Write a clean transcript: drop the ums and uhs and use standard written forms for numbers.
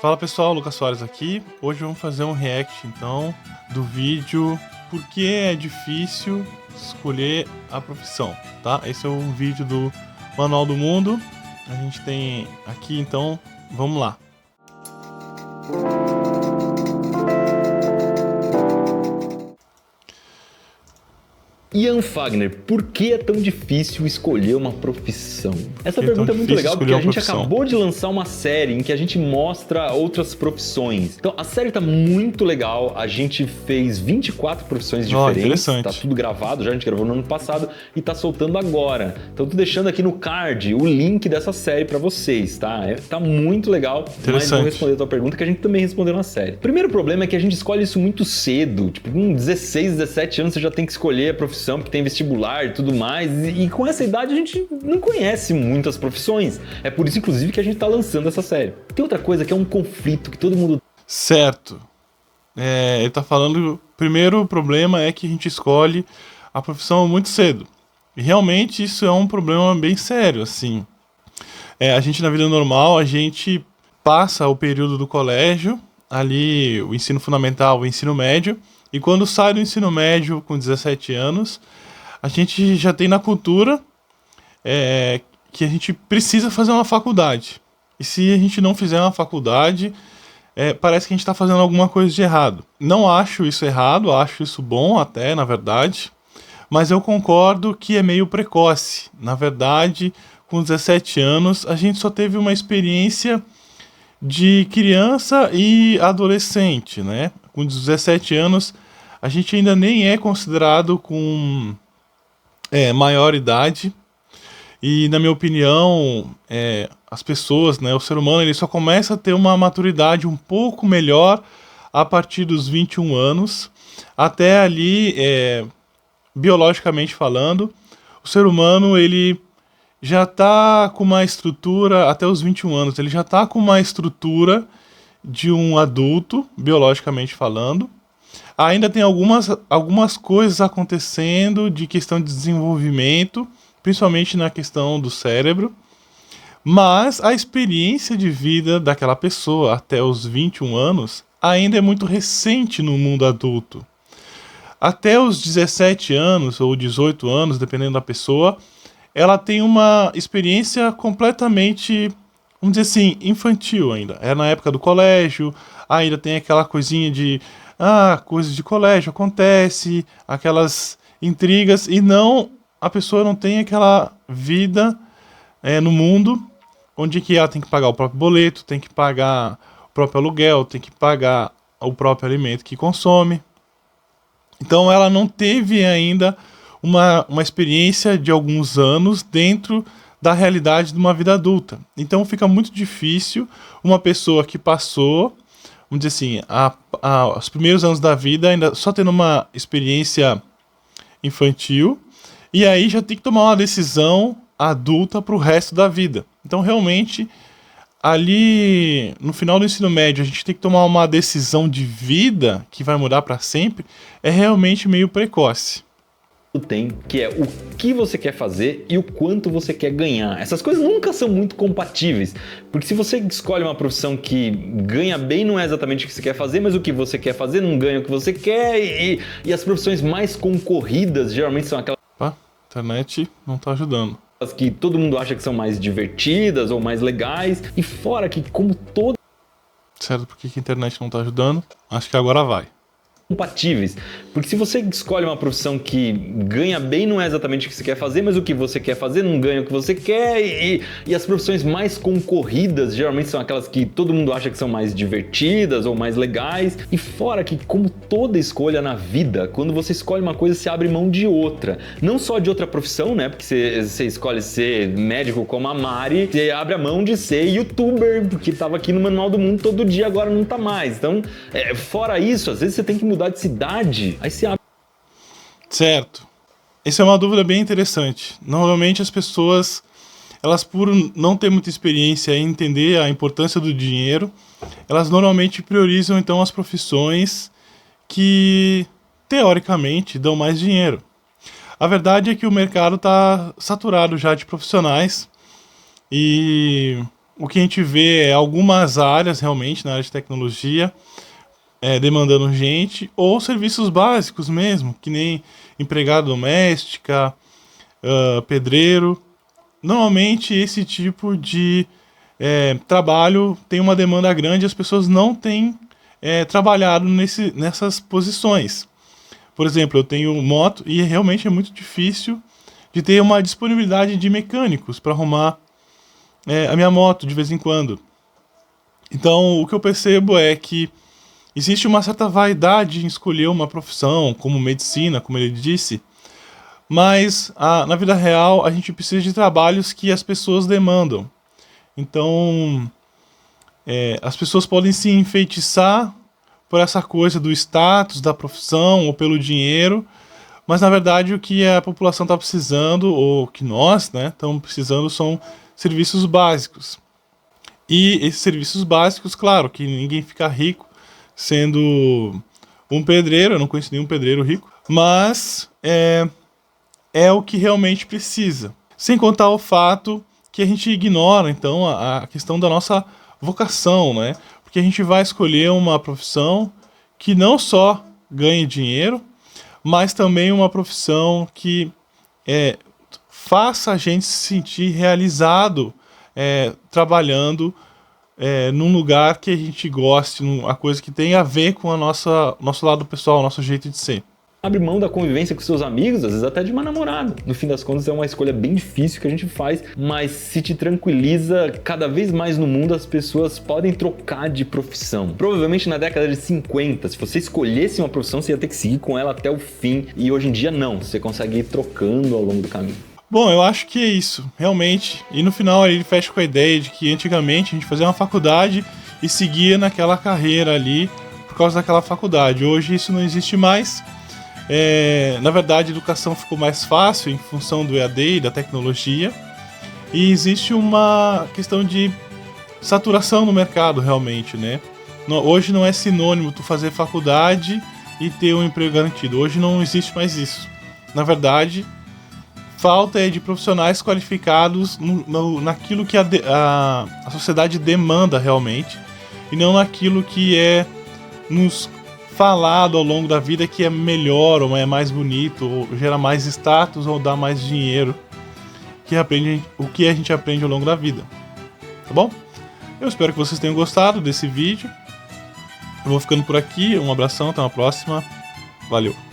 Fala pessoal, Lucas Soares aqui. Hoje vamos fazer um react então do vídeo Por que é difícil escolher a profissão, tá? Esse é um vídeo do Manual do Mundo. A gente tem aqui então, vamos lá. Ian Fagner, por que é tão difícil escolher uma profissão? Essa pergunta é muito legal porque a gente acabou de lançar uma série em que a gente mostra outras profissões. Então a série tá muito legal, a gente fez 24 profissões diferentes, tá tudo gravado, já a gente gravou no ano passado e tá soltando agora. Então tô deixando aqui no card o link dessa série pra vocês, tá? Tá muito legal, mas vou responder a tua pergunta que a gente também respondeu na série. O primeiro problema é que a gente escolhe isso muito cedo, tipo com 16, 17 anos você já tem que escolher a profissão porque tem vestibular e tudo mais, e com essa idade a gente não conhece muitas profissões. É por isso, inclusive, que a gente tá lançando essa série. Tem outra coisa que é um conflito que todo mundo... Certo. Ele tá falando... O primeiro problema é que a gente escolhe a profissão muito cedo. E realmente isso é um problema bem sério, assim. A gente, na vida normal, a gente passa o período do colégio, ali o ensino fundamental, o ensino médio, e quando sai do ensino médio com 17 anos, a gente já tem na cultura que a gente precisa fazer uma faculdade. E se a gente não fizer uma faculdade, parece que a gente está fazendo alguma coisa de errado. Não acho isso errado, acho isso bom até, na verdade, mas eu concordo que é meio precoce. Na verdade, com 17 anos, a gente só teve uma experiência de criança e adolescente, né? Com 17 anos, a gente ainda nem é considerado com maior idade. E, na minha opinião, as pessoas, né, o ser humano, ele só começa a ter uma maturidade um pouco melhor a partir dos 21 anos. Até ali, biologicamente falando, o ser humano, ele já está com uma estrutura, até os 21 anos, ele já está com uma estrutura de um adulto, biologicamente falando. Ainda tem algumas coisas acontecendo de questão de desenvolvimento, principalmente na questão do cérebro, mas a experiência de vida daquela pessoa até os 21 anos ainda é muito recente no mundo adulto. Até os 17 anos ou 18 anos, dependendo da pessoa, ela tem uma experiência completamente, vamos dizer assim, infantil ainda. É na época do colégio, ainda tem aquela coisinha de... coisas de colégio acontece, aquelas intrigas, e a pessoa não tem aquela vida no mundo, onde que ela tem que pagar o próprio boleto, tem que pagar o próprio aluguel, tem que pagar o próprio alimento que consome. Então ela não teve ainda uma experiência de alguns anos dentro da realidade de uma vida adulta. Então fica muito difícil uma pessoa que passou, vamos dizer assim, os primeiros anos da vida ainda só tendo uma experiência infantil, e aí já tem que tomar uma decisão adulta para o resto da vida. Então realmente, ali no final do ensino médio, a gente tem que tomar uma decisão de vida que vai mudar para sempre, é realmente meio precoce. Tem, que é o que você quer fazer e o quanto você quer ganhar. Essas coisas nunca são muito compatíveis, porque se você escolhe uma profissão que ganha bem, não é exatamente o que você quer fazer, mas o que você quer fazer não ganha o que você quer, e as profissões mais concorridas geralmente são aquelas... A internet não tá ajudando. Que todo mundo acha que são mais divertidas ou mais legais, e fora que como todo... Certo, por que a internet não tá ajudando? Acho que agora vai. Compatíveis, porque se você escolhe uma profissão que ganha bem, não é exatamente o que você quer fazer, mas o que você quer fazer não ganha o que você quer, e as profissões mais concorridas geralmente são aquelas que todo mundo acha que são mais divertidas ou mais legais, e fora que como toda escolha na vida, quando você escolhe uma coisa, você abre mão de outra, não só de outra profissão, né, porque você escolhe ser médico como a Mari, você abre a mão de ser youtuber, porque tava aqui no Manual do Mundo todo dia, agora não tá mais. Então, fora isso, às vezes você tem que mudar de cidade, aí se abre. Certo. Essa é uma dúvida bem interessante. Normalmente as pessoas, elas por não ter muita experiência em entender a importância do dinheiro, elas normalmente priorizam então as profissões que teoricamente dão mais dinheiro. A verdade é que o mercado está saturado já de profissionais e o que a gente vê é algumas áreas realmente na área de tecnologia demandando gente, ou serviços básicos mesmo, que nem empregada doméstica, pedreiro. Normalmente esse tipo de trabalho tem uma demanda grande, as pessoas não têm trabalhado nessas posições. Por exemplo, eu tenho moto e realmente é muito difícil de ter uma disponibilidade de mecânicos para arrumar a minha moto de vez em quando. Então, o que eu percebo é que existe uma certa vaidade em escolher uma profissão, como medicina, como ele disse, mas na vida real a gente precisa de trabalhos que as pessoas demandam. Então, as pessoas podem se enfeitiçar por essa coisa do status, da profissão ou pelo dinheiro, mas na verdade o que a população está precisando, ou que nós estamos precisando, são serviços básicos. E esses serviços básicos, claro, que ninguém fica rico sendo um pedreiro, eu não conheço nenhum pedreiro rico, mas é o que realmente precisa. Sem contar o fato que a gente ignora, então, a questão da nossa vocação, né? Porque a gente vai escolher uma profissão que não só ganhe dinheiro, mas também uma profissão que faça a gente se sentir realizado trabalhando num lugar que a gente goste, a coisa que tem a ver com nosso lado pessoal, nosso jeito de ser. Abre mão da convivência com seus amigos, às vezes até de uma namorada. No fim das contas é uma escolha bem difícil que a gente faz, mas se te tranquiliza, cada vez mais no mundo as pessoas podem trocar de profissão. Provavelmente na década de 50, se você escolhesse uma profissão, você ia ter que seguir com ela até o fim, e hoje em dia não, você consegue ir trocando ao longo do caminho. Bom, eu acho que é isso, realmente. E no final ele fecha com a ideia de que antigamente a gente fazia uma faculdade e seguia naquela carreira ali por causa daquela faculdade. Hoje isso não existe mais. Na verdade, a educação ficou mais fácil em função do EAD e da tecnologia. E existe uma questão de saturação no mercado, realmente, né? Hoje não é sinônimo tu fazer faculdade e ter um emprego garantido. Hoje não existe mais isso. Na verdade, falta de profissionais qualificados naquilo que a sociedade demanda realmente, e não naquilo que nos falado ao longo da vida que é melhor, ou é mais bonito, ou gera mais status, ou dá mais dinheiro, o que a gente aprende ao longo da vida. Tá bom? Eu espero que vocês tenham gostado desse vídeo. Eu vou ficando por aqui, um abração, até uma próxima. Valeu!